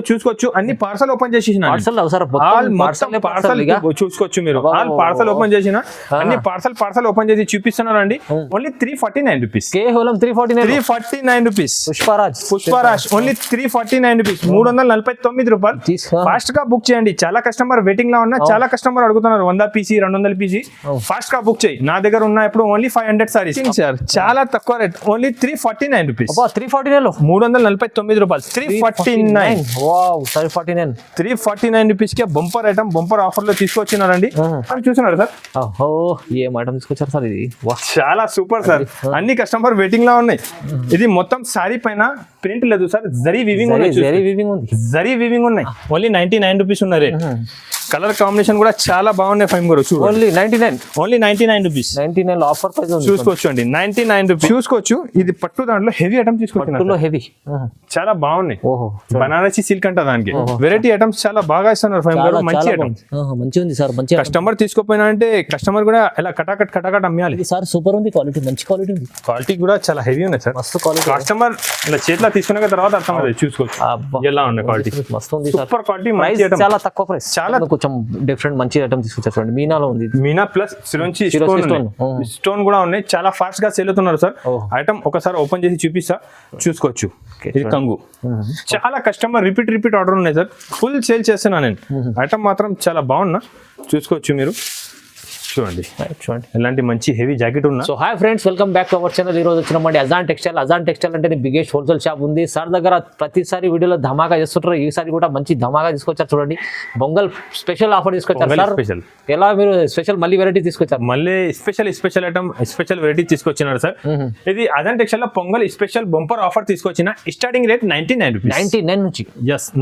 చూసుకోవచ్చు అన్ని parcel open చేసేసిన పార్సల్ చూసుకోవచ్చు మీరు ఆల్ పార్సల్ ఓపెన్ చేసిన అన్ని పార్సల్ ఓపెన్ చేసి చూపిస్తున్నారు అండి ఓన్లీ 349 రూపీస్ కేవలం 349 రూపీస్ పుష్పరాజ్ ఓన్లీ 349 రూపీస్ 349 రూపాయలు ఫాస్ట్ గా బుక్ చేయండి చాలా కస్టమర్ వెయిటింగ్ లో ఉన్నా చాలా కస్టమర్ అడుగుతున్నారు 100 పీసీ 200 పీసీ ఫాస్ట్ గా బుక్ చేయి నా దగ్గర ఉన్న ఇప్పుడు ఓన్లీ 500 సారీస్ సార్ చాలా తక్కువ రేట్ ఓన్లీ 349 రూపీస్ 349 రూపాయలు 349 రూపీస్ కే బంపర్ ఐటమ్ బంపర్ ఆఫర్ లో తీసుకొచ్చినారండి చూస్తున్నారు సార్ ఏం ఐటమ్ తీసుకొచ్చారు సార్ ఇది చాలా సూపర్ సార్ అన్ని కస్టమర్ వెయిటింగ్ లో ఉన్నాయి ఇది మొత్తం సారీ పైన ప్రింట్ లేదు సార్ జరీ వీవింగ్ ఉన్నాయి ఓన్లీ 99 రూపీస్ ఉన్నాయి కలర్ కాంబినేషన్ కూడా చాలా బాగున్నాయి ఫైమ్ గారు ఓన్లీ 99 రూపీస్ 99 ఆఫర్ ప్రైస్ చూసుకోవచ్చు అండి 99 రూపీస్ చూసుకోవచ్చు ఇది పట్టు దాంట్లో హెవీ ఐటమ్ తీసుకోవచ్చు హెవీ చాలా బాగున్నాయి బనారసి సిల్క్ అంట దానికి వెరైటీ ఐటమ్స్ చాలా బాగా ఇస్తున్నారు ఫైమ్ గారు మంచి ఐటమ్ మంచి ఉంది సార్ మంచి కస్టమర్ తీసుకోపోయినా అంటే కస్టమర్ కూడా ఇలా కటాకట్ అమ్మాలి సార్ సూపర్ ఉంది క్వాలిటీ మంచి క్వాలిటీ ఉంది క్వాలిటీ కూడా చాలా హెవీ ఉన్నాయి సార్ మస్తు క్వాలిటీ కస్టమర్ ఇలా చేతిలో తీసుకున్న తర్వాత అర్థమవుతుంది చూసుకోవచ్చు ఎలా ఉన్నాయి క్వాలిటీ మస్తు ఉంది సూపర్ క్వాలిటీ చాలా తక్కువ ప్రైస్ చాలా కొంచెం డిఫరెంట్ మంచి ఐటమ్ తీసుకొచ్చారు చూడండి మీనాలో ఉంది మీనా ప్లస్ సిరోంచి స్టోన్ కూడా ఉన్నాయి చాలా ఫాస్ట్ గా సేల్ అవుతున్నారు సార్ ఐటమ్ ఒకసారి ఓపెన్ చేసి చూపిస్తా చూసుకోవచ్చు ఇది కంగు చాలా కస్టమర్ రిపీట్ ఆర్డర్ ఉన్నాయి సార్ ఫుల్ సేల్ చేస్తున్నా నేను ఐటమ్ మాత్రం చాలా బాగున్నా చూసుకోవచ్చు మీరు చూడండి ఇలాంటి మంచి హెవీ జాకెట్ ఉన్నా. So hi friends, welcome back to our channel. ఈ రోజు వచ్చినామండి అజాన్ టెక్స్టైల్ అంటే బిగ్గెస్ట్ హోల్సేల్ షాప్ ఉంది. సార్ దగ్గర ప్రతిసారి వీడియోలో ధమాకా చేస్తుంటారు, ఈసారి కూడా మంచి ధమాకా తీసుకొచ్చారు. చూడండి, బొంగల్ స్పెషల్ ఆఫర్ తీసుకొచ్చారు సార్. ఎలా మీరు స్పెషల్ మళ్ళీ వెరైటీ తీసుకొచ్చారు? మళ్ళీ స్పెషల్ ఐటమ్ స్పెషల్ వెరైటీ తీసుకొచ్చినారు సార్. ఇది అజాన్ టెక్స్టైల్ లో పొంగల్ స్పెషల్ బంపర్ ఆఫర్ తీసుకొచ్చిన. Starting rate 99 rupees. 99 నుంచి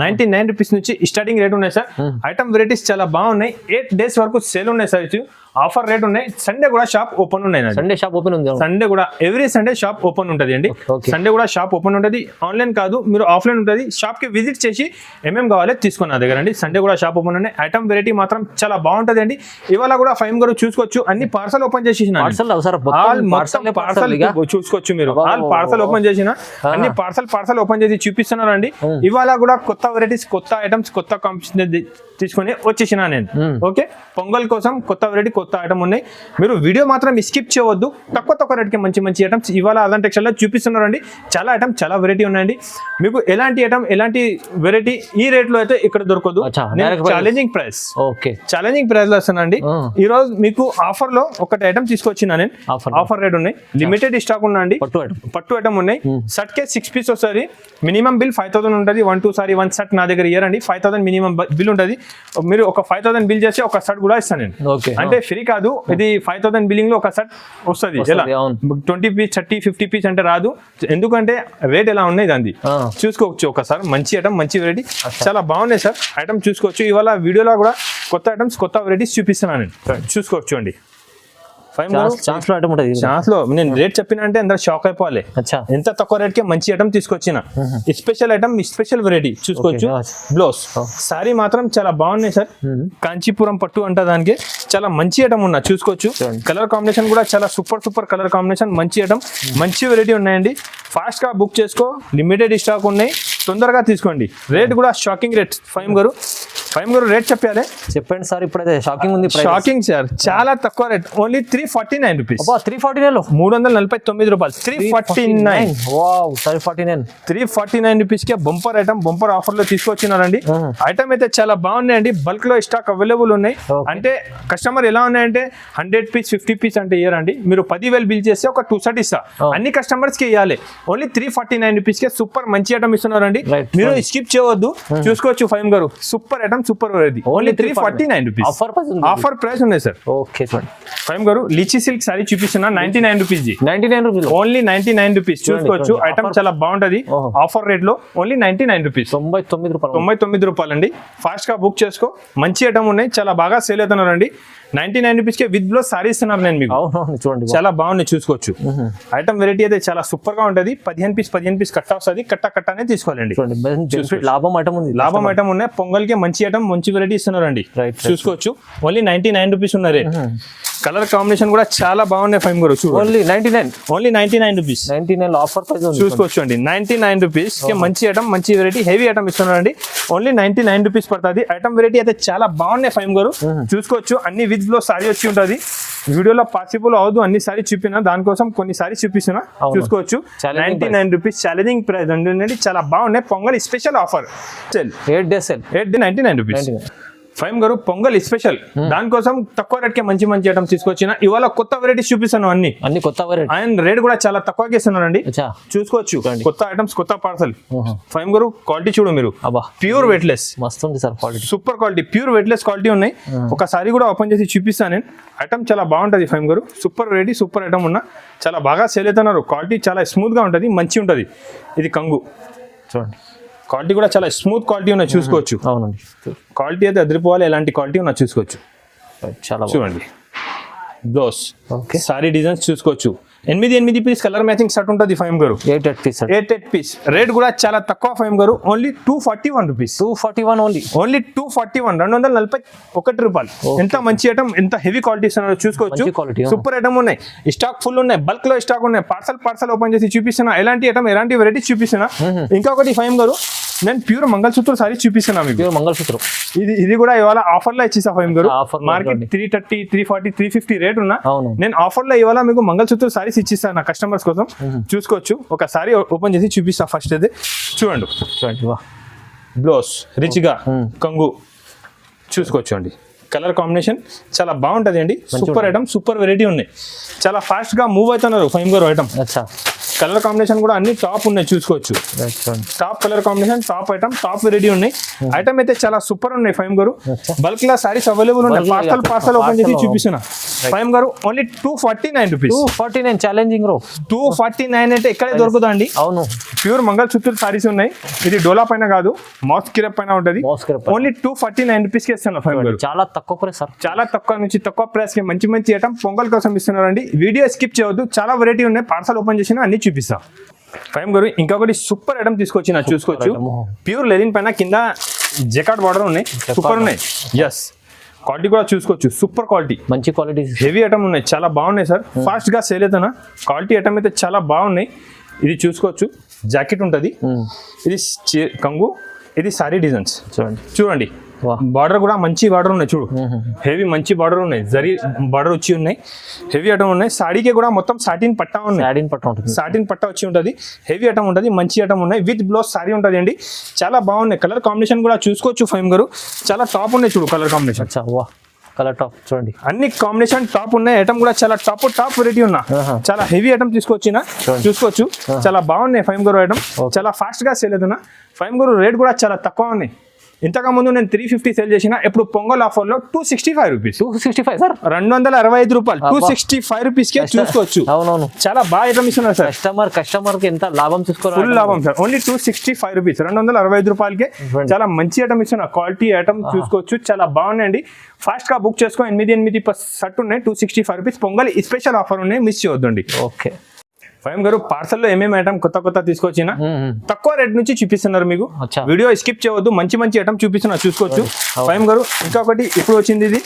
99 రూపీస్ నుంచి స్టార్టింగ్ రేట్ ఉన్నాయి సార్. ఐటమ్ వెరైటీస్ చాలా బాగున్నాయి. 8 days వరకు సేల్ ఉన్నాయి సార్. ఆఫర్ రేట్ ఉన్నాయి. సండే కూడా షాప్ ఓపెన్ ఉన్నాయి. సండే షాప్ ఓపెన్ ఉంది. సండే కూడా ఎవ్రీ సండే షాప్ ఓపెన్ ఉంటుంది అండి. సండే కూడా షాప్ ఓపెన్ ఉంటుంది. ఆన్లైన్ కాదు, మీరు ఆఫ్లైన్ ఉంటుంది. షాప్ కి విజిట్ చేసి ఏమేమి కావాలి తీసుకున్న నా దగ్గర అండి. సండే కూడా షాప్ ఓపెన్ ఉన్నాయి. ఐటమ్ వెరైటీ మాత్రం చాలా బాగుంటుంది అండి. ఇవాళ కూడా ఫైమ్ గారు చూసుకోవచ్చు, అన్ని పార్సల్ ఓపెన్ చేసి చూసుకోవచ్చు మీరు. ఆల్ పార్సల్ ఓపెన్ చేసిన అన్ని పార్సల్ ఓపెన్ చేసి చూపిస్తున్నారు అండి. ఇవాళ కూడా కొత్త వెరైటీస్, కొత్త ఐటమ్స్, కొత్త కాంపిటీషన్ తీసుకొని వచ్చేసిన నేను. ఓకే, పొంగల్ కోసం కొత్త వెరైటీ, కొత్త ఐటమ్ ఉన్నాయి. మీరు వీడియో మాత్రం స్కిప్ చేయవద్దు. తక్కువ రేట్కి మంచి ఐటమ్స్ ఇవాళ అజాన్ టెక్స్టైల్ లో చూపిస్తున్నారండి. చాలా ఐటమ్, చాలా వెరైటీ ఉన్నాయండి. మీకు ఎలాంటి ఐటమ్, ఎలాంటి వెరైటీ ఈ రేట్ లో అయితే ఇక్కడ దొరకదు. ఛాలెంజింగ్ ప్రైస్, ఛాలెంజింగ్ ప్రైస్ లో వస్తానండి. ఈ రోజు మీకు ఆఫర్ లో ఒకటి ఐటమ్ తీసుకొచ్చిన నేను. ఆఫర్ రేట్ ఉన్నాయి, లిమిటెడ్ స్టాక్ ఉన్నా అండి. పట్టు ఐటమ్ ఉన్నాయి. షర్ట్ కే 6 పీస్ వస్తుంది. మినిమం బిల్ 5000 ఉంటుంది. 1-2 సారీ 1 షర్ట్ నా దగ్గర ఇయ్యారండి. 5000 మినిమం బిల్ ఉంటుంది. మీరు ఒక 5000 బిల్ చేసి ఒక షర్ట్ కూడా ఇస్తాను నేను. అంటే ఫ్రీ కాదు, ఇది 5000 బిల్లింగ్ లో ఒక షర్ట్ వస్తుంది. ఎలా 20 పీస్ 30 50 పీస్ అంటే రాదు. ఎందుకంటే రేట్ ఎలా ఉన్నాయి దాన్ని చూసుకోవచ్చు. ఒకసారి మంచి ఐటమ్, మంచి వెరైటీ చాలా బాగున్నాయి సార్. ఐటమ్ చూసుకోవచ్చు. ఇవాళ వీడియోలో కూడా కొత్త ఐటమ్స్, కొత్త వెరైటీస్ చూపిస్తున్నాను నేను. చూసుకోవచ్చు అండి. ఛాన్స్ లో నేను రేట్ చెప్పిన అంటే అందరూ షాక్ అయిపోవాలి. ఎంత తక్కువ రేట్ కి మంచి ఐటమ్ తీసుకొచ్చిన. స్పెషల్ ఐటమ్, స్పెషల్ వెరైటీ చూసుకోవచ్చు. బ్లౌజ్ సారీ మాత్రం చాలా బాగున్నాయి సార్. కాంచీపురం పట్టు అంట దానికి. చాలా మంచి ఐటమ్ ఉన్నా చూసుకోవచ్చు. కలర్ కాంబినేషన్ కూడా చాలా సూపర్ కలర్ కాంబినేషన్. మంచి ఐటమ్, మంచి వెరైటీ ఉన్నాయండి. ఫాస్ట్ గా బుక్ చేసుకో. లిమిటెడ్ స్టాక్ ఉన్నాయి, తొందరగా తీసుకోండి. రేట్ కూడా షాకింగ్ రేట్. ఫైమ్ గారు రేట్ చెప్పాలి, చెప్పండి సార్. ఇప్పుడైతే షాకింగ్ ఉంది. షాకింగ్ సార్, చాలా తక్కువ రేట్. Only 349 rupees. 349 రూపాయలు. 349 రూపీస్ కే బంపర్ ఐటమ్, బంపర్ ఆఫర్ లో తీసుకొచ్చినారండి. ఐటమ్ అయితే చాలా బాగున్నాయండి. బల్క్ లో స్టాక్ అవైలబుల్ ఉన్నాయి. అంటే కస్టమర్ ఎలా ఉన్నాయంటే 100 పీస్ 50 పీస్ అంటే ఇయ్యారండి. మీరు 10,000 బిల్ చేస్తే ఒక 2 షర్ట్ ఇస్తా. అన్ని కస్టమర్స్ కి ఇవ్వాలి. ఓన్లీ 349 రూపీస్ కే సూపర్ మంచి ఐటమ్ ఇస్తున్నారండి. మీరు స్కిప్ చేయవద్దు. చూసుకోవచ్చు ఫైమ్ గారు. Super item, super variety. Only 349 rupees offer price ఉన్నాయి సార్. ఓకే ఫైమ్ గారు లీచీ సిల్క్ సారీ చూపిస్తున్నా. 99 రూపీస్. 99 rupees, only 99 rupees. చూసుకోవచ్చు. ఐటమ్ చాలా బాగుంటది. ఆఫర్ రేట్ లో ఓన్లీ 99 రూపీస్. 99 రూపాయలు అండి. ఫాస్ట్ గా బుక్ చేసుకో. మంచి ఐటమ్ ఉన్నాయి, చాలా బాగా సేల్ అవుతున్నారండి. 99 రూపీస్ కే విత్ బ్లౌజ్ సారీ ఇస్తున్నారు నేను మీకు. చూడండి, చాలా బాగున్నాయి. చూసుకోవచ్చు. ఐటమ్ వెరైటీ అయితే చాలా సూపర్ గా ఉంటది. 15 పీస్ కట్ట వస్తుంది. కట్టనే తీసుకోవాలండి. లాభం ఐటమ్ ఉంది, లాభం ఐటమ్ ఉన్నాయి. పొంగల్ కి మంచి ఐటమ్, మంచి వెరైటీ ఇస్తున్నారండి. చూసుకోవచ్చు. ఓన్లీ 99 రూపీస్ ఉన్న రేట్. కలర్ కాంబినేషన్ కూడా చాలా బాగున్నాయి ఫైమ్ గారు. చూడు only 99 only 99 rupees. 99 offer price ఉంది. చూసుకోవచ్చు అండి 99 రూపీస్ కి మంచి ఐటమ్, మంచి వెరైటీ, హెవీ ఐటమ్ ఇస్తున్నారండి. ఓన్లీ 99 రూపీస్ పడుతుంది. ఐటమ్ వెరైటీ అయితే చాలా బాగున్నాయి ఫైమ్ గారు. చూసుకోవచ్చు అన్ని విత్ లో సారీ వచ్చి ఉంటుంది. వీడియోలో పాసిబుల్ అవదు అన్ని సారీ చూపినా, దానికోసం కొన్ని సారీ చూపిస్తున్నా. చూసుకోవచ్చు 99 రూపీస్ ఛాలెంజింగ్ ప్రైస్ అండి. చాలా బాగున్నాయి. Pongal special offer 8 days sale 99 rupees. ఫైమ్ గారు పొంగల్ స్పెషల్, దానికోసం తక్కువ రేట్ కి మంచి మంచి ఐటమ్స్ తీసుకొచ్చిన. ఇవాళ కొత్త వెరైటీస్ చూపిస్తాను అన్ని కొత్త వెరైటీ. అండ్ రేట్ కూడా చాలా తక్కువకి ఇస్తున్నారండి. చూసుకోవచ్చు కొత్త ఐటమ్స్, కొత్త పార్సల్. ఫైమ్ గారు క్వాలిటీ చూడు మీరు, ప్యూర్ వెయిట్లెస్ మస్తు ఉంది sir quality, super quality, pure weightless quality ఉన్నాయి. ఒకసారి కూడా ఓపెన్ చేసి చూపిస్తాను నేను. ఐటమ్ చాలా బాగుంటది ఫైమ్ గారు. సూపర్ వెరైటీ, సూపర్ ఐటమ్ ఉన్నా చాలా బాగా సేల్ అవుతున్నారు. క్వాలిటీ చాలా స్మూత్ గా ఉంటది, మంచి ఉంటది. ఇది కంగు చూడండి, క్వాలిటీ కూడా చాలా స్మూత్ క్వాలిటీ ఉన్నాయి. చూసుకోవచ్చు. అవునండి, క్వాలిటీ అయితే అదిరిపోవాలి. ఎలాంటి క్వాలిటీ ఉన్నా చూసుకోవచ్చు. చాలా చూడండి బ్లౌజ్, సారీ డిజైన్స్ చూసుకోవచ్చు. 8 పీస్ కలర్ మ్యాచింగ్ సెట్ ఉంటుంది ఫైమ్ గారు. 8 పీస్. రేట్ కూడా చాలా తక్కువ ఫైమ్ గారు. Only 241 rupees. 241 ఓన్లీ 241, 241 రూపాయలు. ఎంత మంచి ఐటమ్, ఎంత హెవీ క్వాలిటీ ఇస్తున్నారు చూసుకోవచ్చు. సూపర్ ఐటమ్ ఉన్నాయి, స్టాక్ ఫుల్ ఉన్నాయి, బల్క్ లో స్టాక్ ఉన్నాయి. పార్సల్ ఓపెన్ చేసి చూపిస్తున్నా. ఎలాంటి ఐటమ్, ఎలాంటి వెరైటీ చూపిస్తున్నా. ఇంకొకటి ఫైమ్ గారు, నేను ప్యూర్ మంగళసూత్ర సారీ చూపిస్తున్నా మీకు. ప్యూర్ మంగళసూత్రం ఇది కూడా ఇవాళ ఆఫర్ లో ఇచ్చేసా ఫైమ్ గారు. మార్కెట్ 330, 340, 350 రేట్ ఉన్నా, నేను ఆఫర్ లో ఇవాళ మీకు మంగళసూత్ర సారీస్ ఇచ్చిస్తాను నా కస్టమర్స్ కోసం. చూసుకోవచ్చు. ఒక సారీ ఓపెన్ చేసి చూపిస్తా. ఫస్ట్ అయితే చూడండి, బ్లౌజ్ రిచ్ గా కంగు చూసుకోవచ్చు అండి. కలర్ కాంబినేషన్ చాలా బాగుంటది అండి. సూపర్ ఐటమ్, సూపర్ వెరైటీ ఉన్నాయి. చాలా ఫాస్ట్ గా మూవ్ అవుతున్నారు ఫైమ్ గారు ఐటమ్. కలర్ కాంబినేషన్ కూడా అన్ని టాప్ ఉన్నాయి. చూసుకోవచ్చు. Top colour combination, top item, top variety ఉన్నాయి. ఐటమ్ అయితే చాలా సూపర్ ఉన్నాయి ఫైమ్ గారు. బల్క్ లా సారీస్ అవైలబుల్ ఉన్నాయి. పార్సల్ ఓపెన్ చేసి చూపిస్తున్నా ఫైమ్ గారు. Only 249 rupees. 249 ఛాలెంజింగ్ 249 అంటే ఎక్కడే దొరుకుతా అండి. అవును, ప్యూర్ మంగళసూత్ర సారీస్ ఉన్నాయి. ఇది డోలా పైన కాదు, మాస్క్ కిరప్ పైన ఉంటది. ఓన్లీ 249 రూపీస్ కి ఇస్తున్నా ఫైమ్ గారు. చాలా తక్కువ ప్రైస్ సార్, చాలా తక్కువ నుంచి తక్కువ ప్రైస్ కి మంచి మంచి ఐటమ్ పొంగల్ కోసం ఇస్తున్నారండి. వీడియో స్కిప్ చేయవద్దు, చాలా వెరైటీ ఉన్నాయి. పార్సల్ ఓపెన్ చేసిన అన్ని చూపిస్తా ఫైమ్ గారు. ఇంకొకటి సూపర్ ఐటమ్ తీసుకొచ్చిన చూసుకోవచ్చు. ప్యూర్ లెనిన్ పైన కింద జకాట్ బార్డర్ ఉన్నాయి. సూపర్ ఉన్నాయి. ఎస్, క్వాలిటీ కూడా చూసుకోవచ్చు. సూపర్ క్వాలిటీ, మంచి క్వాలిటీ, హెవీ ఐటమ్ ఉన్నాయి. చాలా బాగున్నాయి సార్. ఫాస్ట్ గా సేల్ అవుతున్నా. క్వాలిటీ ఐటమ్ అయితే చాలా బాగున్నాయి. ఇది చూసుకోవచ్చు. జాకెట్ ఉంటుంది. ఇది కంగు, ఇది సారీ డిజైన్స్ చూడండి. బార్డర్ కూడా మంచి బార్డర్ ఉన్నాయి. చూడు, హెవీ మంచి బార్డర్ ఉన్నాయి. జరీ బార్డర్ వచ్చి ఉన్నాయి. హెవీ ఐటమ్ ఉన్నాయి. సాడీకి కూడా మొత్తం సాటిన్ పట్టా ఉన్నాయి. సాటిన్ పట్టా వచ్చి ఉంటుంది. హెవీ ఐటమ్ ఉంటుంది. మంచి ఐటమ్ ఉన్నాయి. విత్ బ్లౌజ్ సారీ ఉంటుంది అండి. చాలా బాగున్నాయి. కలర్ కాంబినేషన్ కూడా చూసుకోవచ్చు ఫైమ్ గారు. చాలా టాప్ ఉన్నాయి. చూడు కలర్ కాంబినేషన్. కలర్ టాప్ చూడండి, అన్ని కాంబినేషన్ టాప్ ఉన్నాయి. ఐటమ్ కూడా చాలా టాప్ వెరైటీ ఉన్నా. చాలా హెవీ ఐటమ్ తీసుకొచ్చిన చూసుకోవచ్చు. చాలా బాగున్నాయి ఫైమ్ గారు ఐటమ్. చాలా ఫాస్ట్ గా సేల్ అవుతున్నా ఫైమ్ గారు. రేట్ కూడా చాలా తక్కువ ఉన్నాయి. ఇంతకు ముందు నేను 350 సేల్ చేసిన. ఇప్పుడు పొంగల్ ఆఫర్ లో 265 రూపీస్. 265 సార్, 265 రూపాయలు. 265 రూపీస్ కే చూసుకోవచ్చు. అవునవును, చాలా బాగా ఐటమ్ ఇస్తున్నారు సార్. కస్టమర్ కి ఎంత లాభం తీసుకోవాలి, ఫుల్ లాభం సార్. ఓన్లీ 265 రూపీస్, 265 రూపాయలకే చాలా మంచి ఐటమ్ ఇస్తున్నారు. క్వాలిటీ ఐటమ్ చూసుకోవచ్చు. చాలా బాగున్నాయండి. ఫాస్ట్ గా బుక్ చేసుకో. 8 షర్ట్ ఉన్నాయి. 265 రూపీస్. పొంగల్ స్పెషల్ ఆఫర్ ఉన్నాయి, మిస్ చేయొద్దండి. ఓకే ఫైమ్ గారు, పార్సల్లో ఏమేమి ఐటమ్ కొత్త తీసుకొచ్చినా తక్కువ రేట్ నుంచి చూపిస్తున్నారు మీకు. వీడియో స్కిప్ చేయవద్దు. మంచి మంచి ఐటమ్ చూపిస్తున్నారు చూసుకోవచ్చు ఫైమ్ గారు. ఇంకొకటి ఇప్పుడు వచ్చింది, ఇది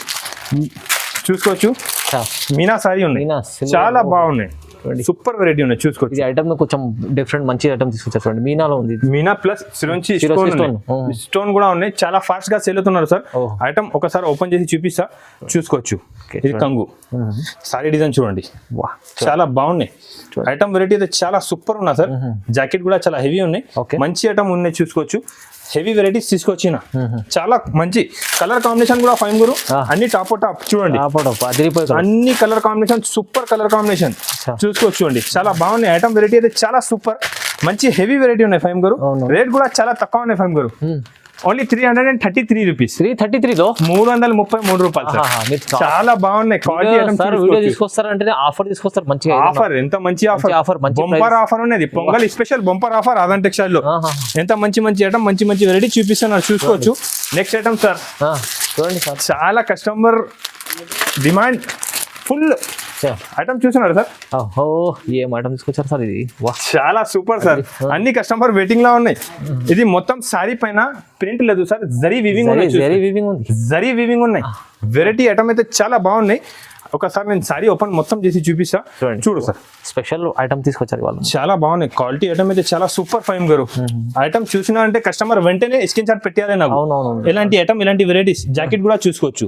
చూసుకోవచ్చు. మీనా సారీ ఉన్నాయి. చాలా బాగున్నాయి. సూపర్ వెరైటీ ఉన్నాయి. చూసుకోవచ్చు. ఈ ఐటమ్ కొంచెం డిఫరెంట్ మంచి ఐటమ్ తీసుకొచ్చారు చూడండి. మీనాలో ఉంది. మీనా ప్లస్ స్టోన్ కూడా ఉన్నాయి. చాలా ఫాస్ట్ గా సేల్ అవుతున్నారు సార్. ఐటమ్ ఒకసారి ఓపెన్ చేసి చూపిస్తా. చూసుకోవచ్చు. ఇది కంగు సారీ డిజైన్ చూడండి. చాలా బాగున్నాయి. ఐటమ్ వెరైటీ అయితే చాలా సూపర్ ఉన్నా సార్. జాకెట్ కూడా చాలా హెవీ ఉన్నాయి. మంచి ఐటమ్ ఉన్నాయి. చూసుకోవచ్చు. హెవీ వెరైటీస్ తీసుకొచ్చిన. చాలా మంచి కలర్ కాంబినేషన్ కూడా ఫైన్ గురు. అన్ని టాప్ చూడండి. అన్ని colour combination super colour combination చూసుకోవచ్చు అండి. చాలా బాగున్నాయి. ఐటమ్ వెరైటీ అయితే చాలా సూపర్. మంచి హెవీ వెరైటీ ఉన్నాయి ఫైమ్ గారు. రేట్ కూడా చాలా తక్కువ ఉన్నాయి ఫైమ్ గారు. Only 333 rupees. 333 లో 333 రూపాయలు. చాలా బాగున్నాయి. క్వాలిటీ తీసుకొస్తారంటే ఆఫర్ తీసుకొస్తారు. మంచి ఆఫర్. ఎంత మంచి ఆఫర్. బంపర్ ఆఫర్ ఉన్నది. Pongal special bumper offer. అదంటే టెక్స్టైల్ లో ఎంత మంచి ఐటమ్, మంచి వెరైటీ చూపిస్తున్నారు. చూసుకోవచ్చు. నెక్స్ట్ ఐటమ్ సార్ చూడండి సార్. చాలా కస్టమర్ డిమాండ్ ఫుల్ ఐటమ్ చూస్తున్నారు సార్. ఏం ఐటమ్ తీసుకొచ్చారు సార్. ఇది చాలా సూపర్ సార్. అన్ని కస్టమర్ వెయిటింగ్ లా ఉన్నాయి. ఇది మొత్తం సారీ పైన ప్రింట్ లేదు సార్. జరీ వివింగ్ ఉన్నాయి. వెరైటీ ఐటమ్ అయితే చాలా బాగున్నాయి. ఒకసారి నేను సారీ ఓపెన్ మొత్తం చేసి చూపిస్తా, చూడు సార్. స్పెషల్ ఐటమ్ తీసుకొచ్చారు వాళ్ళు, చాలా బాగున్నాయి. క్వాలిటీ ఐటమ్ అయితే చాలా సూపర్ ఫైన్ గారు. ఐటమ్ చూసినా అంటే కస్టమర్ వెంటనే స్క్రీన్ షాట్ పెట్టాలి నాకు. ఎలాంటి ఐటమ్, ఎలాంటి వెరైటీస్. జాకెట్ కూడా చూసుకోవచ్చు,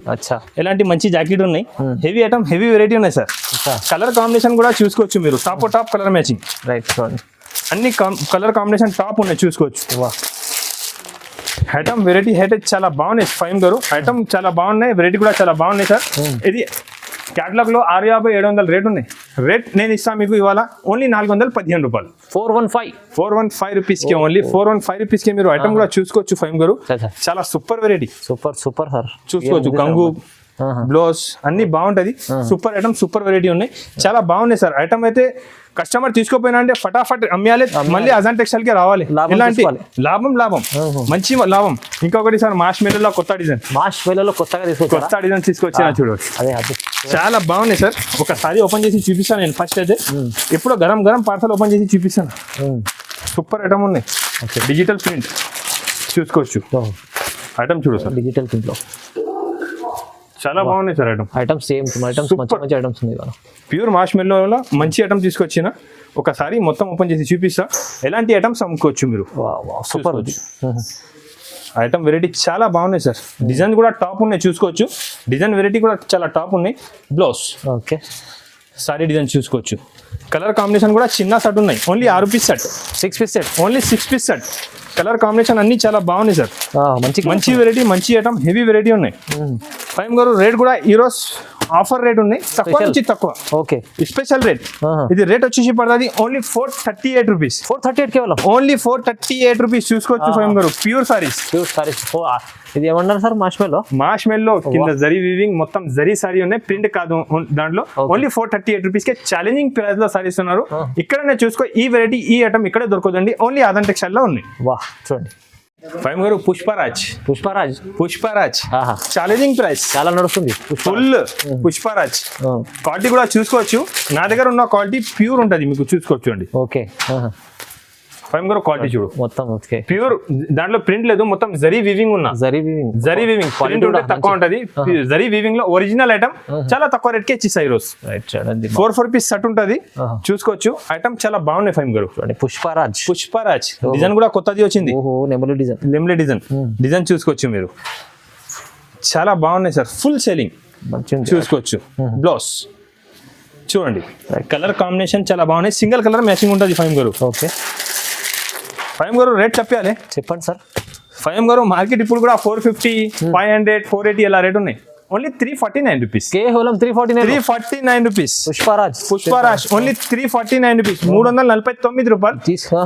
ఎలాంటి మంచి జాకెట్ ఉన్నాయి. హెవీ ఐటమ్, హెవీ వెరైటీ ఉన్నాయి సార్. కలర్ కాంబినేషన్ కూడా చూసుకోవచ్చు మీరు, top top colour matching. Right, అన్ని కలర్ కాంబినేషన్ టాప్ ఉన్నాయి చూసుకోవచ్చు. ఐటమ్ వెరైటీ అయితే చాలా బాగున్నాయి ఫైన్ గారు. ఐటమ్ చాలా బాగున్నాయి, వెరైటీ కూడా చాలా బాగున్నాయి సార్. ఇది క్యాటలాగ్ లో 650-700 రేట్ ఉన్నాయి. రేట్ నేను ఇస్తాను మీకు ఇవాళ ఓన్లీ 415 రూపాయలు. 415 రూపీస్ కి, ఓన్లీ 415 రూపీస్ కి మీరు ఐటమ్ కూడా చూసుకోవచ్చు ఫైన్ గారు. చాలా సూపర్ వెరైటీ, సూపర్ సార్. చూసుకోవచ్చు. గంగు బ్లౌజ్ అన్ని బాగుంటది. సూపర్ ఐటమ్, సూపర్ వెరైటీ ఉన్నాయి, చాలా బాగున్నాయి సార్. ఐటమ్ అయితే కస్టమర్ తీసుకోపోయినా అంటే ఫటాఫట్ అమ్మాలి, మళ్ళీ అజాన్ టెక్స్టైల్ కి రావాలి. ఇలాంటి లాభం మంచి లాభం. ఇంకొకటి సార్ మాష్ మెల్లో కొత్త డిజైన్, కొత్త డిజైన్ తీసుకొచ్చిన చూడవచ్చు. చాలా బాగున్నాయి సార్. ఒకసారి ఓపెన్ చేసి చూపిస్తాను నేను. ఫస్ట్ అయితే ఎప్పుడో గరం పార్సల్ ఓపెన్ చేసి చూపిస్తాను. సూపర్ ఐటమ్ ఉన్నాయి, డిజిటల్ ప్రింట్ చూసుకోవచ్చు. ఐటమ్ చూడు సార్, డిజిటల్ ప్రింట్ లో చాలా బాగున్నాయి సార్. ఐటమ్స్ మంచి ఐటమ్స్ ఉన్నాయి. ప్యూర్ మాష్ మెల్లోలో మంచి ఐటమ్ తీసుకొచ్చిన. ఒకసారి మొత్తం ఓపెన్ చేసి చూపిస్తా, ఎలాంటి ఐటమ్స్ అమ్ముకోవచ్చు మీరు. సూపర్ ఐటమ్ వెరైటీ చాలా బాగున్నాయి సార్. డిజైన్ కూడా టాప్ ఉన్నాయి చూసుకోవచ్చు. డిజైన్ వెరైటీ కూడా చాలా టాప్ ఉన్నాయి. బ్లౌజ్ ఓకే, సారీ డిజైన్ చూసుకోవచ్చు. కలర్ కాంబినేషన్ కూడా చిన్న సెట్ ఉన్నాయి. Only 6 piece set, 6 piece set, only 6 piece set. Colour combination అన్ని చాలా బాగున్నాయి సార్. మంచి వెరైటీ, మంచి ఐటమ్, హెవీ వెరైటీ ఉన్నాయి. ఫైమ్ గారు రేట్ కూడా ఈరోజు ఆఫర్ రేట్ ఉన్నాయి, తక్కువ నుంచి తక్కువ. Okay, special rate. ఇది రేట్ వచ్చేసి పడుతుంది ఓన్లీ 438 రూపీస్. 438 కేవలం, ఓన్లీ 438 రూపీస్ చూసుకోవచ్చు ఫైమ్ గారు. ప్యూర్ సారీస్. ఇది ఏమన్నారు సార్? మాష్ మెల్లో కింద జరీ వీవింగ్, మొత్తం జరీ సారీ ఉన్నాయి, ప్రింట్ కాదు దాంట్లో. ఓన్లీ 438 రూపీస్ కే ఛాలెంజింగ్ ప్రైస్ లో సారీస్ ఉన్నారు. ఇక్కడనే చూసుకో, ఈ వెరైటీ, ఈ ఐటమ్ ఇక్కడే దొరకదండి. ఓన్లీ ఆదాన్ టెక్స్టైల్ లో ఉన్నాయి. చూడండి ఫైమ్ గారు, పుష్పరాజ్ ఛాలెంజింగ్ ప్రైస్, చాలా నడుస్తుంది. ఫుల్ పుష్పరాజ్. క్వాలిటీ కూడా చూసుకోవచ్చు. నా దగ్గర ఉన్న క్వాలిటీ ప్యూర్ ఉంటుంది, మీకు చూసుకోవచ్చు అండి. ఓకే, ఫైమ్ గారు క్వాలిటీ చూడు, మొత్తం ప్యూర్. దాంట్లో ప్రింట్ లేదు, మొత్తం జరీ వీవింగ్ ఉన్నా. జరీ వీవింగ్ క్వాలిటీ ఉంటే తక్కువ ఉంటది. జరీ వీవింగ్ లో ఒరిజినల్ ఐటమ్ చాలా తక్కువ రేట్ కి ఇచ్చేసాయి ఈరోజు. 4 పీస్ సెట్ ఉంటది చూసుకోవచ్చు. ఐటమ్ చాలా బాగున్నాయి ఫైమ్ గారు. పుష్పరాజ్ డిజైన్ కూడా కొత్తది వచ్చింది, నెమలి డిజైన్ చూసుకోవచ్చు మీరు. చాలా బాగున్నాయి సార్, ఫుల్ సెల్లింగ్ చూసుకోవచ్చు. బ్లౌజ్ చూడండి, కలర్ కాంబినేషన్ చాలా బాగున్నాయి. సింగిల్ కలర్ మ్యాచింగ్ ఉంటుంది ఫైమ్ గారు. ఓకే, ఫైమ్ గారు రేట్ చెప్పండి సార్. ఫైమ్ గారు మార్కెట్ ఇప్పుడు కూడా 450, 500, 480 అలా రేట్ ఉన్నాయి. ఓన్లీ 349 రూపీస్, కేవలం 349 రూపీస్. పుష్పరాజ్ ఓన్లీ 349 రూపీస్, 349 రూపాయలు.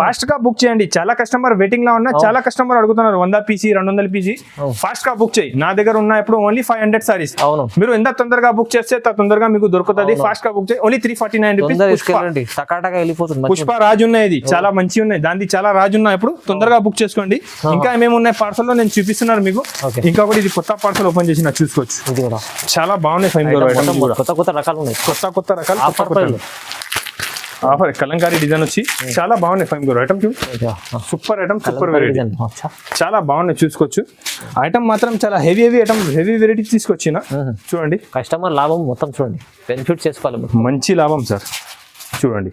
ఫాస్ట్ గా బుక్ చేయండి. చాలా కస్టమర్ వెయిటింగ్ లో ఉన్నా, చాలా కస్టమర్ అడుగుతున్నారు 100 పీసీ 200 పీసీ. ఫాస్ట్ గా బుక్ చేయి. నా దగ్గర ఉన్న ఇప్పుడు ఓన్లీ 500 సారీస్. మీరు ఎంత తొందరగా బుక్ చేస్తే తొందరగా మీకు దొరుకుతుంది. ఫాస్ట్ గా బుక్ చేయి. Only 349 rupees. పుష్పరాజ్ ఉన్నాయి, ఇది చాలా మంచి ఉన్నాయి. దాని చాలా రాజు ఉన్నాయి. ఇప్పుడు తొందరగా బుక్ చేసుకోండి. ఇంకా ఏమేమి ఉన్నాయి పార్సల్ లో నేను చూపిస్తున్నాను మీకు. ఇంకొకటి ఇది కొత్త పార్సల్ ఓపెన్ చేసి చూసుకోవచ్చు. చాలా బాగున్నాయి ఫైన్ గారు. కొత్త రకాలు ఉన్నాయి, కొత్త రకాలు. ఆఫర్ కలంకారీ డిజైన్ వచ్చి చాలా బాగున్నాయి ఫైన్ గారు. ఐటమ్ చూడు, సూపర్ ఐటమ్, సూపర్ వెరైటీ, చాలా బాగున్నాయి చూసుకోవచ్చు. ఐటమ్ మాత్రం చాలా హెవీ ఐటమ్, హెవీ వెరైటీ తీసుకొచ్చిన. చూడండి, కస్టమర్ లాభం మొత్తం చూడండి, బెనిఫిట్ చేసుకోవాలి. మంచి లాభం సార్. చూడండి,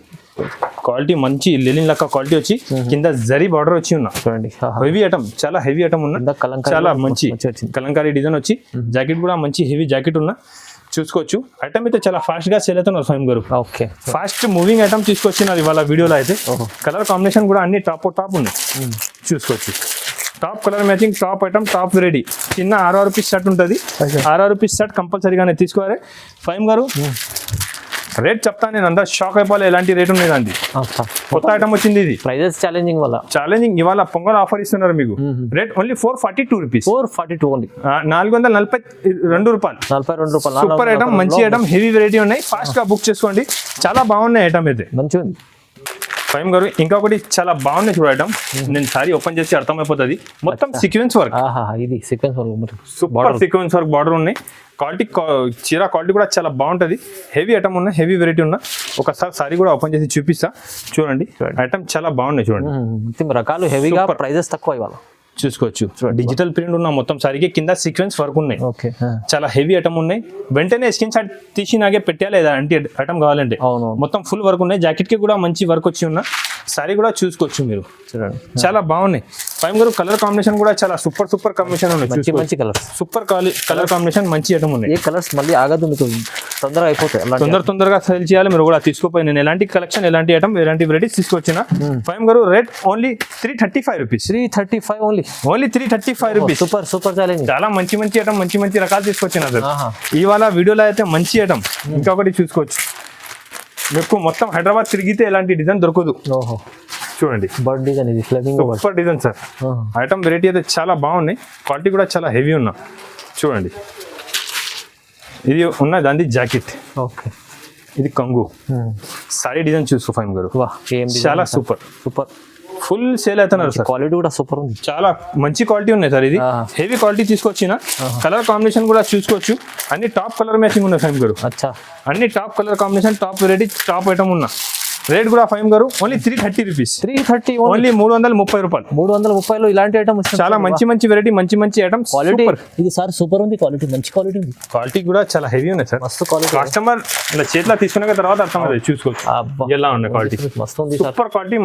క్వాలిటీ మంచి లెనిన్ లెక్క క్వాలిటీ వచ్చి కింద జరీ బార్డర్ వచ్చి ఉన్నా. చూడండి, హెవీ ఐటమ్, చాలా హెవీ ఐటమ్ ఉన్నా. చాలా మంచి కలంకారీ డిజైన్ వచ్చి, జాకెట్ కూడా మంచి హెవీ జాకెట్ ఉన్నా చూసుకోవచ్చు. ఐటమ్ అయితే చాలా ఫాస్ట్ గా సేల్ అవుతున్నారు ఫైమ్ గారు. ఓకే, ఫాస్ట్ మూవింగ్ ఐటమ్ తీసుకొచ్చినారు ఇవాళ వీడియోలో అయితే. కలర్ కాంబినేషన్ కూడా అన్ని టాప్ ఉన్నాయి చూసుకోవచ్చు. Top colour matching, top item, top variety. చిన్న 6 రూపీస్ షర్ట్ ఉంటుంది. 6 రూపీస్ షర్ట్ కంపల్సరీగానే తీసుకోవాలి ఫైమ్ గారు. రేట్ చెప్తాను నేను, అందరూ షాక్ అయిపోవాలి ఎలాంటి రేట్ ఉన్నది అండి. కొత్త ఐటమ్ వచ్చింది, ఇది ప్రైజెస్ ఛాలెంజింగ్. ఇవాళ పొంగల్ ఆఫర్ ఇస్తున్నారు మీకు. Rate only 442 rupees. 442 ఓన్లీ, 442 రూపాయలు. సూపర్ ఐటమ్, మంచి ఐటమ్, హెవీ వెరైటీ ఉన్నాయి. ఫాస్ట్ గా బుక్ చేసుకోండి. చాలా బాగున్నాయి ఐటమ్ అయితే, మంచిగా ఉంది ఫైమ్ గారు. ఇంకొకటి చాలా బాగున్నాయి చూడ ఐటమ్. నేను సారీ ఓపెన్ చేసి అర్థమైపోతుంది. మొత్తం సీక్వెన్స్ వర్క్, ఇది sequence work, super sequence work border ఉన్నాయి. క్వాలిటీ, చీర క్వాలిటీ కూడా చాలా బాగుంటుంది. హెవీ ఐటమ్ ఉన్నా, హెవీ వెరైటీ ఉన్నా. ఒకసారి సారీ కూడా ఓపెన్ చేసి చూపిస్తా. చూడండి, ఐటమ్ చాలా బాగున్నాయి చూడండి. రకాలు హెవీగా, ప్రైజెస్ తక్కువ ఇవాళ. చూసుకోవచ్చు. డిజిటల్ ప్రింట్ ఉన్న మొత్తం సారీకి కింద సీక్వెన్స్ వర్క్ ఉన్నాయి. ఓకే చాలా హెవీ ఐటమ్ ఉన్నాయి. వెంటనే స్క్రీన్ షాట్ తీసి నాకే పెట్టాలి లేదా అంటే ఐటమ్ కావాలంటే అవును మొత్తం ఫుల్ వర్క్ ఉన్నాయి. జాకెట్ కి కూడా మంచి వర్క్ వచ్చి ఉన్న సారీ కూడా చూసుకోవచ్చు మీరు. చూడండి చాలా బాగున్నాయి. ఫైమ్ గారు కలర్ కాంబినేషన్ కూడా చాలా సూపర్ కాంబినేషన్ ఉన్నాయి. మంచి మంచి కలర్స్ సూపర్ కలర్ కాంబినేషన్ మంచి ఐటమ్ ఉన్నాయి. ఏ కలర్స్ మళ్ళీ ఆగదు మీకు తొందరగా అయిపోతాయి. తొందరగా సేల్ చేయాలి మీరు కూడా తీసుకోపోయి. నేను ఎలాంటి కలెక్షన్ ఎలాంటి ఐటమ్ ఎలాంటి వెరైటీస్ తీసుకొచ్చిన. ఫైమ్ గారు rate only 335 rupees. 335 only 335 rupees. Super challenge. చాలా మంచి ఐటమ్ మంచి రకాలు తీసుకొచ్చిన సార్. ఇవాళ వీడియోలో అయితే మంచి ఐటమ్ ఇంకొకటి చూసుకోవచ్చు. మీకు మొత్తం హైదరాబాద్ తిరిగితే ఎలాంటి డిజైన్ దొరకదు. ఓహో చూడండి బర్డ్ డిజైన్ ఇది Fleming super design sir. Item variety అయితే చాలా బాగున్నాయి. క్వాలిటీ కూడా చాలా హెవీ ఉన్నా. చూడండి ఇది ఉన్న దాని జాకెట్. ఓకే ఇది కంగు సారీ డిజైన్ చూసుకో ఫైమ్ గారు. చాలా సూపర్ ఫుల్ సేల్ అవుతున్నారు సార్. క్వాలిటీ కూడా సూపర్ ఉంది. చాలా మంచి క్వాలిటీ ఉన్నాయి సార్. ఇది హెవీ క్వాలిటీ తీసుకొచ్చిన. కలర్ కాంబినేషన్ కూడా చూసుకోవచ్చు. అన్ని టాప్ కలర్ మ్యాచింగ్ ఉన్నాయి ఫైమ్ గారు. అచ్చా అన్ని top colour combination top variety top item ఉన్నా. రేట్ కూడా ఫైమ్ గారు ఓన్లీ 330 రూపీస్. 330 ఓన్లీ 330 రూపాయలు. 330 ఇలాంటి ఐటమ్ చాలా మంచి వెరైటీ మంచి ఐటమ్. క్వాలిటీ ఇది సార్ సూపర్ ఉంది. క్వాలిటీ మంచి క్వాలిటీ ఉంది. క్వాలిటీ కూడా చాలా హెవీ ఉన్నాయి సార్. మస్తు క్వాలిటీ. కస్టమర్ ఇలా చేతిలో తీసుకున్న తర్వాత అర్థమవుతుంది. చూసుకోవచ్చు ఎలా ఉన్నాయి క్వాలిటీ. మస్తు ఉంది సూపర్ క్వాలిటీ.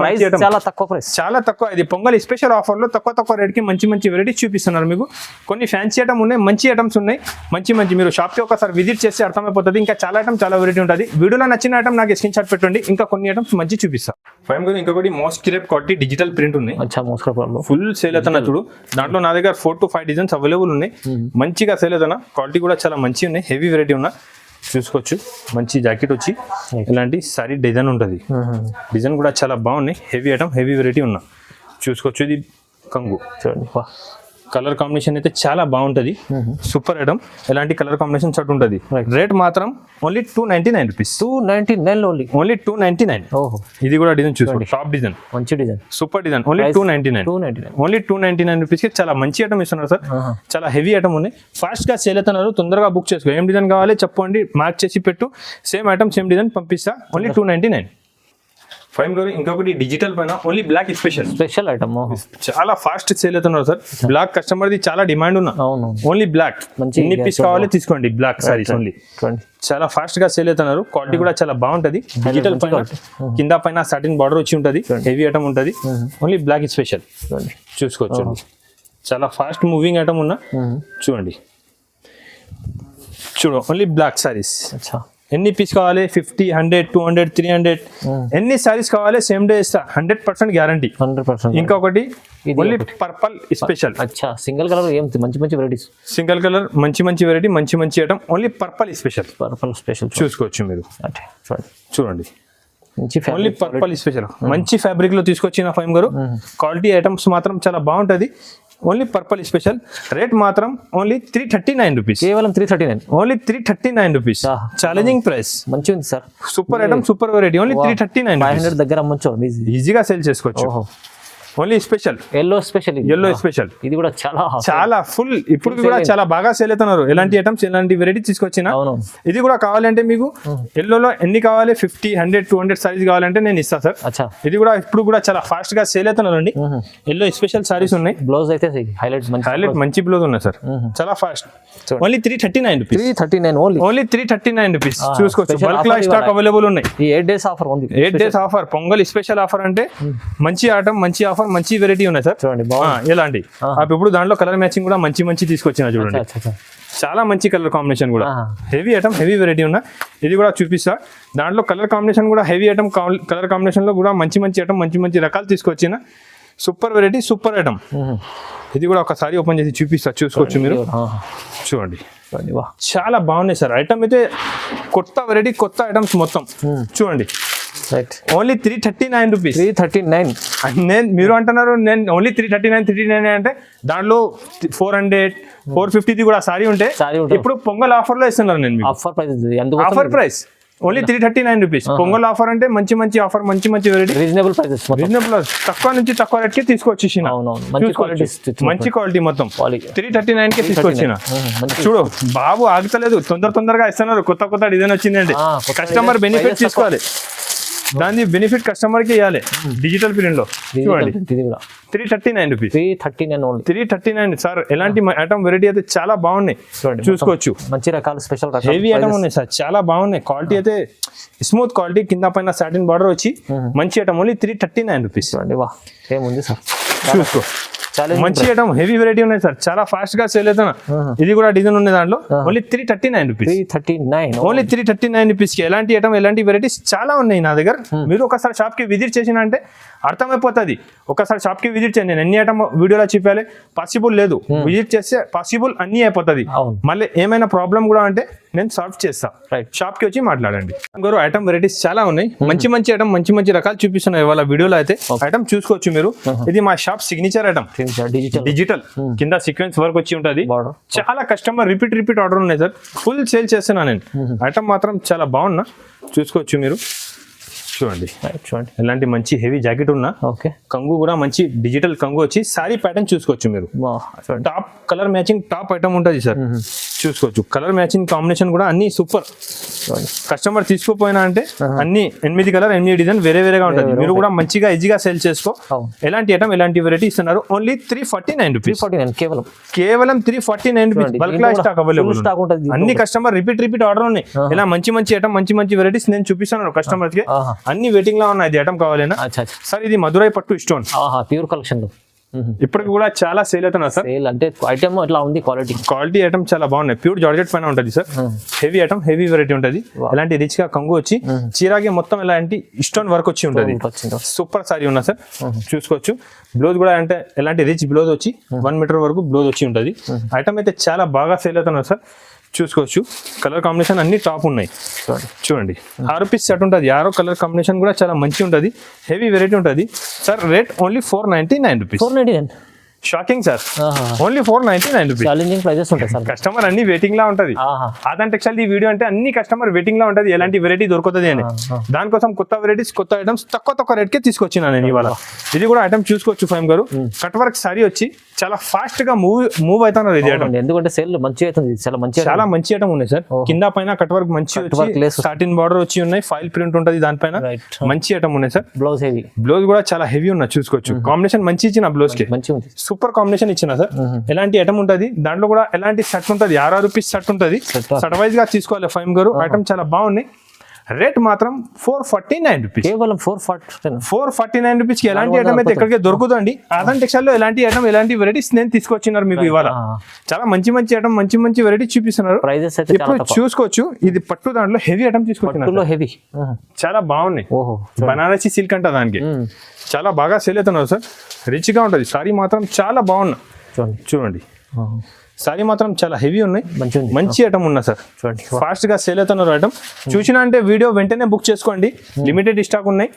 చాలా తక్కువ ప్రైస్. చాలా తక్కువ. ఇది పొంగల్ స్పెషల్ ఆఫర్ లో తక్కువ రేట్ కి మంచి వెరైటీ చూపిస్తున్నారు మీకు. కొన్ని ఫ్యాన్సీ ఐటమ్ ఉన్నాయి. మంచి ఐటమ్స్ ఉన్నాయి. మంచి మీరు షాప్ కి ఒకసారి విజిట్ చేస్తే అర్థమైపోతుంది. ఇంకా చాలా ఐటమ్ చాలా వెరైటీ ఉంటుంది. వీడియోలో నచ్చిన ఐటమ్ నాకు స్క్రీన్ షాట్ పెట్టండి. ఇంకా కొన్ని ఐటమ్స్ మంచి చూపిస్తాను. ఫైమ్ గారు ఇంకొకటి మోస్క్రేప్ క్వాలిటీ డిజిటల్ ప్రింట్ ఉన్నాయి. ఫుల్ సేల్ అవుతున్నా చూడు. దాంట్లో నా దగ్గర 4 to 5 డిజైన్స్ అవైలబుల్ ఉన్నాయి. మంచిగా సేల్ అవుతున్నా. క్వాలిటీ కూడా చాలా మంచి ఉన్నాయి. హెవీ వెరైటీ ఉన్నా చూసుకోవచ్చు. మంచి జాకెట్ వచ్చి ఇలాంటి సారీ డిజైన్ ఉంటుంది. డిజైన్ కూడా చాలా బాగున్నాయి. హెవీ ఐటమ్ హెవీ వెరైటీ ఉన్నా చూసుకోవచ్చు. ఇది కంగు చూడండి. కలర్ కాంబినేషన్ అయితే చాలా బాగుంటది. Super item. ఎలాంటి కలర్ కాంబినేషన్ షర్ట్ ఉంటుంది. రేట్ మాత్రం ఓన్లీ 299 రూపీస్. 299 ఓన్లీ 299. ఇది కూడా డిజైన్ చూసుకోండి. టాప్ డిజైన్ మంచి design super design. Only 299. Only 299 rupees కి చాలా మంచి ఐటమ్ ఇస్తున్నారు సార్. చాలా హెవీ ఐటమ్ ఉన్నాయి. ఫాస్ట్ గా సేల్ అవుతున్నారు. తొందరగా బుక్ చేసుకో. ఏం డిజైన్ కావాలి చెప్పండి. మార్క్ చేసి పెట్టు. సేమ్ ఐటమ్ సేమ్ డిజైన్ పంపిస్తా. ఓన్లీ 299. ఫైమ్ గారు ఇంకొకటి డిజిటల్ పైన ఓన్లీ బ్లాక్ స్పెషల్ ఐటమ్. చాలా ఫాస్ట్ సేల్ అవుతున్నారు సార్. బ్లాక్ కస్టమర్ ది చాలా డిమాండ్ ఉన్నా. ఓన్లీ బ్లాక్ ఎన్ని పీస్ కావాలి తీసుకోండి. Black saris only. చాలా ఫాస్ట్ గా సేల్ అవుతున్నారు. క్వాలిటీ కూడా చాలా బాగుంటది. డిజిటల్ పైన కింద పైన సాటిన్ బార్డర్ వచ్చి ఉంటది. హెవీ ఐటమ్ ఉంటది. ఓన్లీ బ్లాక్ స్పెషల్ చూసుకోవచ్చు. చాలా ఫాస్ట్ మూవింగ్ ఐటమ్ ఉన్నా చూడండి. Only black saris. ఎన్ని పీస్ కావాలి 50, 100, 200, 300 ఎన్ని సారీస్ కావాలి సేమ్ డే ఇస్తా. 100% గ్యారంటీ. 100%. ఇంకొకటి ఓన్లీ పర్పల్ స్పెషల్. అచ్చా సింగిల్ కలర్ ఏం మంచి వెరైటీస్. సింగిల్ కలర్ మంచి వెరైటీ మంచి ఐటమ్. ఓన్లీ పర్పల్ స్పెషల్ చూసుకోవచ్చు మీరు. చూడండి ఓన్లీ పర్పల్ స్పెషల్. మంచి ఫ్యాబ్రిక్ లో తీసుకొచ్చిన ఫైమ్ గారు. క్వాలిటీ ఐటమ్స్ మాత్రం చాలా బాగుంటది. Only purple special. రేట్ మాత్రం ఓన్లీ 339 రూపీస్. కేవలం 339. Only 339 rupees. Challenging price. మంచిగా ఉంది sir. Super item super variety. Only 339. 500 దగ్గర అమ్మొచ్చు. ఈజీగా సేల్ చేసుకోవచ్చు. Only special yellow special. ఇది కూడా చాలా ఫుల్. ఇప్పుడు కూడా చాలా బాగా సేల్ అవుతున్నారు. ఎలాంటి ఐటమ్స్ ఎలాంటి వెరైటీ తీసుకొచ్చిన. ఇది కూడా కావాలంటే మీకు ఎల్లోలో ఎన్ని కావాలి 50, 100, 200 సారీస్ కావాలంటే నేను ఇస్తాను సార్. ఇది కూడా ఇప్పుడు కూడా చాలా ఫాస్ట్ గా సేల్ అవుతున్నారు అండి. ఎల్లో స్పెషల్ సారీస్ ఉన్నాయి. బ్లౌజ్ అయితే హైలైట్ మంచి బ్లౌజ్ ఉన్నాయి సార్. చాలా fast. Only 339 rupees. 339 only 339 rupees చూసుకోవచ్చు. బల్క్ లా స్టాక్ అవైలబుల్ ఉన్నాయి. 8 days ఆఫర్ ఉంది. 8 days offer. Pongal special offer అంటే మంచి ఐటమ్ మంచి ఆఫర్ మంచి వెరైటీ ఉన్నాయి సార్. చూడండి ఎలాంటి ఇప్పుడు దాంట్లో కలర్ మ్యాచింగ్ కూడా మంచి తీసుకొచ్చిన చూడండి. చాలా మంచి కలర్ కాంబినేషన్ కూడా. హెవీ ఐటమ్ హెవీ వెరైటీ ఉన్నా. ఇది కూడా చూపిస్తా. దాంట్లో కలర్ కాంబినేషన్ కూడా హెవీ ఐటమ్. కలర్ కాంబినేషన్ లో కూడా మంచి ఐటమ్ మంచి రకాలు తీసుకొచ్చిన. Super variety super item. ఇది కూడా ఒకసారి ఓపెన్ చేసి చూపిస్తా. చూసుకోవచ్చు మీరు. చూడండి చాలా బాగున్నాయి సార్. ఐటమ్ అయితే కొత్త వెరైటీ కొత్త ఐటమ్స్ మొత్తం చూడండి. Only 339 rupees. 339. నేను మీరు అంటున్నారు నేను ఓన్లీ 339 అంటే దాంట్లో 400, 450 కూడా సారీ ఉంటే ఇప్పుడు పొంగల్ ఆఫర్ లో ఇస్తున్నారు. నేను offer price only 339 rupees. Pongal offer అంటే మంచి ఆఫర్ మంచి వెరైటీ. రీజనబుల్ తక్కువ నుంచి తక్కువ రేట్ కి తీసుకొచ్చేసిన. మంచి క్వాలిటీ మొత్తం 339 కి తీసుకొచ్చిన. చూడు బాబు ఆగుతలేదు. తొందరగా ఇస్తున్నారు. కొత్త డిజైన్ వచ్చిందండి. కస్టమర్ బెనిఫిట్ తీసుకోవాలి. దాని బెనిఫిట్ కస్టమర్ కి ఇవ్వాలి డిజిటల్ ప్రింట్ లో. చూడండి ఇది కూడా 339 రూపీస్. 339 ఓన్లీ. 339 సార్. ఎలాంటి ఐటమ్ వెరైటీ అయితే చాలా బాగున్నాయి, చూడండి చూసుకోవచ్చు. మంచి రకాలు, స్పెషల్ రకాలు, హెవీ ఐటమ్ ఉన్నాయి సార్, చాలా బాగున్నాయి. క్వాలిటీ అయితే స్మూత్ క్వాలిటీ, కింద పైన సాటిన్ బార్డర్ వచ్చి మంచి ఐటమ్ ఓన్లీ 339 రూపీస్. చూడండి వా ఏముంది సార్, చూసుకో మంచి ఐటమ్ హెవీ వెరైటీ ఉన్నాయి సార్, చాలా ఫాస్ట్ గా సేల్ అవుతున్నా. ఇది కూడా డిజైన్ ఉంది దాంట్లో, ఓన్లీ 339 రూపీస్. 339 ఓన్లీ 339 రూపీస్ కి ఎలాంటి ఐటమ్ ఎలాంటి వెరైటీస్ చాలా ఉన్నాయి నా దగ్గర. మీరు ఒకసారి షాప్ కి విజిట్ చేసిన అంటే అర్థమైపోతుంది. ఒకసారి షాప్ కి విజిట్ చేయండి. నేను ఎన్ని ఐటమ్ వీడియోలో చెప్పాలి పాసిబుల్ లేదు, విజిట్ చేస్తే పాసిబుల్ అన్ని అయిపోతుంది. మళ్ళీ ఏమైనా ప్రాబ్లం కూడా అంటే నేను సాల్వ్ చేస్తా. షాప్ కి వచ్చి మాట్లాడండి. గారు ఐటమ్ వెరైటీస్ చాలా ఉన్నాయి, మంచి మంచి ఐటమ్, మంచి మంచి రకాలు చూపిస్తున్నాయి ఇవాళ వీడియోలో అయితే. ఐటమ్ చూసుకోవచ్చు మీరు. ఇది మా షాప్ సిగ్నేచర్ ఐటమ్, డిజిటల్ కింద సీక్వెన్స్ వర్క్ వచ్చి ఉంటది. చాలా కస్టమర్ రిపీట్ ఆర్డర్ ఉన్నాయి సార్, ఫుల్ సేల్ చేస్తున్నా నేను. ఐటమ్ మాత్రం చాలా బాగున్నా, చూసుకోవచ్చు మీరు. చూడండి ఎలాంటి మంచి హెవీ జాకెట్ ఉన్నా, కంగు కూడా మంచి డిజిటల్ కంగు వచ్చి సారీ ప్యాటర్న్ చూసుకోవచ్చు మీరు. Top colour matching top item ఉంటుంది సార్, చూసుకోవచ్చు. కలర్ మ్యాచింగ్ కాంబినేషన్ కూడా అన్ని సూపర్. కస్టమర్ తీసుకోపోయినా అంటే అన్ని 8 కలర్ 8 డిజైన్ వేరే వేరేగా ఉంటుంది. మీరు కూడా మంచిగా ఈజీగా సేల్ చేసుకో. ఎలాంటి ఐటమ్ ఎలాంటి వెరైటీ ఇస్తున్నారు, ఓన్లీ 349 రూపీస్. కేవలం 349 రూపీస్. బల్క్ లా స్టాక్ అవైలబుల్. అన్ని కస్టమర్ రిపీట్ ఆర్డర్ ఉన్నాయి. ఇలా మంచి మంచి ఐటమ్, మంచి మంచి వెరైటీస్ నేను చూపిస్తున్నాను కస్టమర్ కి. అన్ని వెయిటింగ్ లో ఉన్నాయి. ఐటమ్ కావాలేనా సార్? ఇది మధురై పట్టు స్టోన్ ప్యూర్ కలెక్షన్. ఇప్పటికి కూడా చాలా సేల్ అవుతున్నా సార్. అంటే ఐటమ్ ఎట్లా ఉంది, క్వాలిటీ ఐటమ్ చాలా బాగున్నాయి. ప్యూర్ జార్జెట్ పైన ఉంటుంది sir. Heavy item, heavy variety ఉంటుంది. ఎలాంటి రిచ్ గా కంగు వచ్చి చీరాకి మొత్తం ఎలాంటి స్టోన్ వర్క్ వచ్చి ఉంటుంది. సూపర్ సారీ ఉన్నా సార్, చూసుకోవచ్చు. బ్లౌజ్ కూడా అంటే ఎలాంటి రిచ్ బ్లౌజ్ వచ్చి 1 మీటర్ వరకు బ్లౌజ్ వచ్చి ఉంటుంది. ఐటమ్ అయితే చాలా బాగా సేల్ అవుతున్నా సార్, చూసుకోవచ్చు. కలర్ కాంబినేషన్ అన్ని టాప్ ఉన్నాయి. చూడండి 6 పీస్ సెట్ ఉంటుంది. 6 కలర్ కాంబినేషన్ కూడా చాలా మంచి ఉంటుంది. హెవీ వెరైటీ ఉంటుంది sir. Rate only 499 rupees. 499 shocking sir, only 499 rupees. Challenging prizes ఉంటాయి సార్. కస్టమర్ అన్ని వెయిటింగ్ లా ఉంటది. ఆదాన్ టెక్స్టైల్ ఈ వీడియో అంటే అన్ని కస్టమర్ వెయిటింగ్ లా ఉంటది, ఎలాంటి వెరైటీ దొరుకుతుంది అని. దానికోసం కొత్త వెరైటీస్, కొత్త ఐటమ్స్ తక్కువ రేట్ కే తీసుకొచ్చిన నేను ఇవాళ. ఇది కూడా ఐటమ్ చూసుకోవచ్చు ఫైమ్ గారు. కట్ వర్క్ సారీ వచ్చి చాలా ఫాస్ట్ గా మూవ్ అవుతున్నారు ఇది ఐటమ్. ఎందుకంటే సేల్ మంచి అవుతుంది, చాలా మంచి ఐటమ్ ఉన్నాయి సార్. కింద పైన కట్ వర్క్ మంచి సాటిన్ బార్డర్ వచ్చి ఉన్నాయి. ఫైల్ ప్రింట్ ఉంటది దానిపైన. మంచి ఐటమ్ ఉన్నాయి సార్. బ్లౌజ్ కూడా చాలా హెవీ ఉన్నా, చూసుకోవచ్చు. కాంబినేషన్ మంచి ఇచ్చిన బ్లౌజ్ కి, సూపర్ కాంబినేషన్ ఇచ్చిన సార్. ఎలాంటి ఐటమ్ ఉంటుంది దాంట్లో కూడా, ఎలాంటి సెట్ ఉంటుంది. 6 రూపీస్ సెట్ ఉంటుంది. సెట్ వైజ్ గా తీసుకోవాలి ఫైమ్ గారు. ఐటమ్ చాలా బాగున్నాయి. రేట్ మాత్రం 449 రూపీస్. కేవలం 449 రూపీస్ కి ఎలాంటి ఐటమ్ అయితే ఎక్కడికి దొరుకుతుంది. ఆదాన్ టెక్స్టైల్ లో ఎలాంటి ఐటమ్, ఎలాంటి వెరైటీస్ నేను తీసుకొచ్చినారు మీకు ఇవాళ. చాలా మంచి మంచి ఐటమ్, మంచి మంచి వెరైటీ చూపిస్తున్నారు. ఇప్పుడు చూసుకోవచ్చు. ఇది పట్టు దాంట్లో హెవీ ఐటమ్ తీసుకొచ్చినారు. చాలా బాగున్నాయి. బనారసి సిల్క్ అంట దానికి. చాలా బాగా సేల్ అవుతున్నారు సార్. రిచ్ గా ఉంటుంది. సారీ మాత్రం చాలా బాగున్నా, చూడండి. సారీ మాత్రం చాలా హెవీ ఉన్నాయి. మంచి ఐటమ్ ఉన్నా సార్. చూడండి ఫాస్ట్ గా సేల్ అవుతున్నారు ఐటమ్. చూసినా అంటే వీడియో వెంటనే బుక్ చేసుకోండి. లిమిటెడ్ స్టాక్ ఉన్నాయి.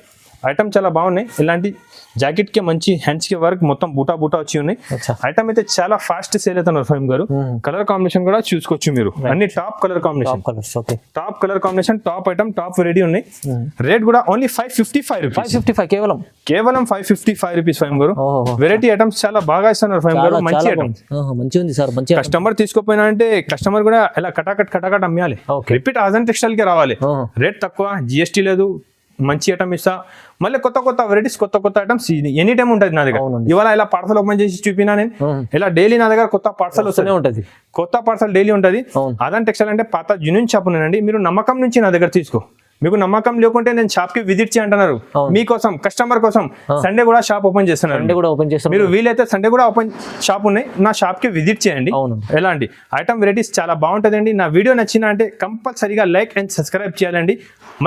ఐటమ్ చాలా బాగున్నాయి. ఇలాంటి జాకెట్ కి మంచి హ్యాండ్స్ కి వర్క్ మొత్తం బూటా వచ్చి ఉన్నాయి. ఐటమ్ అయితే చాలా ఫాస్ట్ సేల్ అవుతున్నారు ఫైమ్ గారు. కలర్ కాంబినేషన్ కూడా చూసుకోవచ్చు మీరు. అన్ని top colour combination, top colour combination, top item, top variety ఉన్నాయి. రేట్ కూడా ఓన్లీ 555 రూపీస్. కేవలం 555 రూపీస్ ఫైమ్ గారు. వెరైటీ ఐటమ్స్ చాలా బాగా ఇస్తున్నారు ఫైమ్ గారు. మంచి ఐటమ్, కస్టమర్ తీసుకోపోయినా అంటే కస్టమర్ కూడా ఇలా కటాకట్ అమ్మాలి. రిపీట్ ఆదాన్ టెక్స్టైల్ కి రావాలి. రేట్ తక్కువ, జిఎస్టీ లేదు, మంచి ఐటమ్ ఇస్తా. మళ్ళీ కొత్త వెరైటీస్, కొత్త ఐటమ్స్ ఎనీ టైం ఉంటుంది నా దగ్గర. ఇవాళ ఇలా పార్సల్ ఓపెన్ చేసి చూపినా నేను. ఇలా డైలీ నా దగ్గర కొత్త పార్సల్ వస్తూనే ఉంటుంది. కొత్త పార్సల్ డైలీ ఉంటుంది. ఆదాన్ టెక్స్టైల్ అంటే పాత జునూన్ షాప్ ఉన్నానండి. మీరు నమ్మకం నుంచి నా దగ్గర తీసుకో. మీకు నమ్మకం లేకుంటే నేను షాప్ కి విజిట్ చేయంటున్నారు. మీకోసం, కస్టమర్ కోసం సండే కూడా షాప్ ఓపెన్ చేస్తున్నారు. మీరు వీలైతే సండే కూడా ఓపెన్ షాప్ ఉన్నాయి. నా షాప్ కి విజిట్ చేయండి. ఎలాంటి ఐటమ్ వెరైటీస్ చాలా బాగుంటుందండి. నా వీడియో నచ్చినా అంటే కంపల్సరీగా లైక్ అండ్ సబ్స్క్రైబ్ చేయాలండి.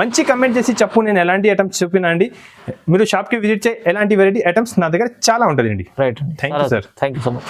మంచి కమెంట్ చేసి చెప్పు నేను ఎలాంటి ఐటమ్స్ చూపినా అండి. మీరు షాప్ కి విజిట్ చేయి. ఎలాంటి వెరైటీ ఐటమ్స్ నా దగ్గర చాలా ఉంటుందండి. Right, thank you sir. Thank you so much.